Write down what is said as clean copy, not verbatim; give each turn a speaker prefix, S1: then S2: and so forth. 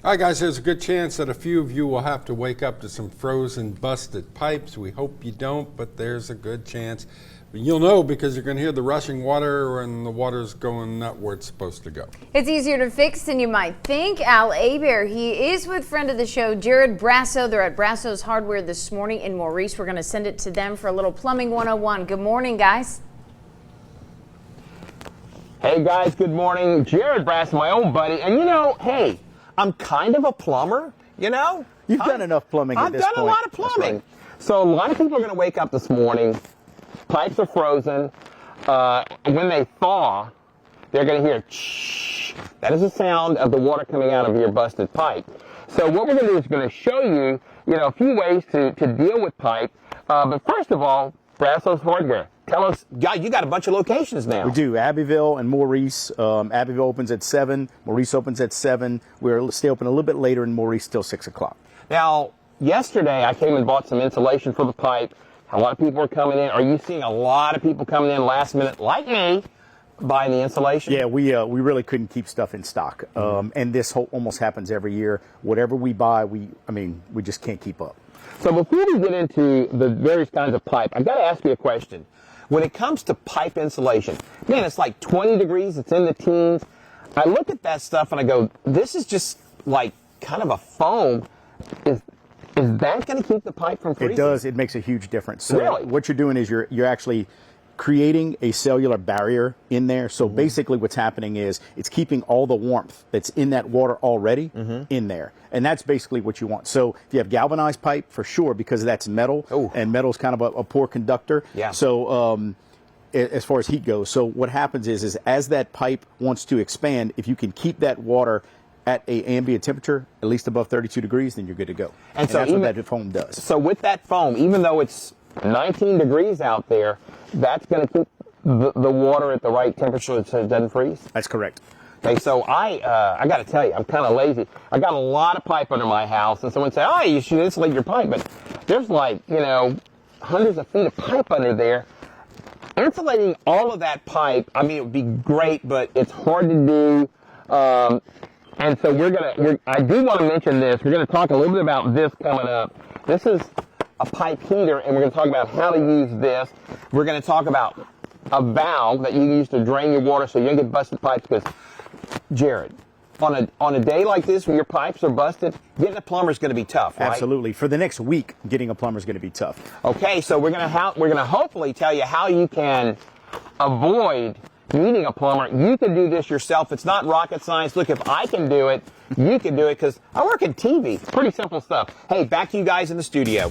S1: All right, guys, there's a good chance that a few of you will have to wake up to some frozen, busted pipes. We hope you don't, but there's a good chance. You'll know because you're going to hear the rushing water and the water's going not where it's supposed to go.
S2: It's easier to fix than you might think. Al Aber, he is with friend of the show, Gerrod Brasseaux. They're at Brasseaux's Hardware this morning in Maurice. We're going to send it to them for a little Plumbing 101. Good morning, guys.
S3: Hey, guys, good morning. Gerrod Brasseaux, my own buddy. And, you know, hey, I'm kind of a plumber, you know?
S4: You've done enough plumbing at this point.
S3: I've done a lot of plumbing. Right. So a lot of people are going to wake up this morning. Pipes are frozen. When they thaw, they're going to hear shh. That is the sound of the water coming out of your busted pipe. So what we're going to do is going to show you, a few ways to deal with pipe. But first of all, Brasseaux's Hardware. Tell us, you got a bunch of locations now.
S4: We do. Abbeville and Maurice. Abbeville opens at 7. Maurice opens at 7. We're stay open a little bit later, and Maurice till 6 o'clock.
S3: Now, yesterday I came and bought some insulation for the pipe. A lot of people are coming in. Are you seeing a lot of people coming in last minute, like me, buying the insulation?
S4: Yeah, we really couldn't keep stuff in stock. And this almost happens every year. Whatever we buy, we just can't keep up.
S3: So before we get into the various kinds of pipe, I've got to ask you a question. When it comes to pipe insulation, man, it's like 20 degrees, it's in the teens. I look at that stuff and I go, this is just like kind of a foam. Is that going to keep the pipe from freezing?
S4: It does. It makes a huge difference. So
S3: really?
S4: What you're doing is you're actually creating a cellular barrier in there. So basically what's happening is it's keeping all the warmth that's in that water already in there. And that's basically what you want. So if you have galvanized pipe, for sure, because that's metal, and metal's kind of a poor conductor.
S3: Yeah.
S4: So as far as heat goes, so what happens is as that pipe wants to expand, if you can keep that water at an ambient temperature, at least above 32 degrees, then you're good to go. And so that's what that foam does.
S3: So with that foam, even though it's 19 degrees out there, that's going to keep the water at the right temperature so it doesn't freeze?
S4: That's correct.
S3: Okay, so I got to tell you, I'm kind of lazy. I got a lot of pipe under my house, and someone said, oh, you should insulate your pipe. But there's like, hundreds of feet of pipe under there. Insulating all of that pipe, I mean, it would be great, but it's hard to do. And so I do want to mention this. We're going to talk a little bit about this coming up. This is a pipe heater, and we're going to talk about how to use this. We're going to talk about a valve that you use to drain your water so you don't get busted pipes. Because, Gerrod, on a day like this when your pipes are busted, getting a plumber is going to be tough, right?
S4: Absolutely. For the next week, getting a plumber is going to be tough.
S3: Okay, so we're going to hopefully tell you how you can avoid needing a plumber. You can do this yourself. It's not rocket science. Look, if I can do it, you can do it, because I work in TV. It's pretty simple stuff. Hey, back to you guys in the studio.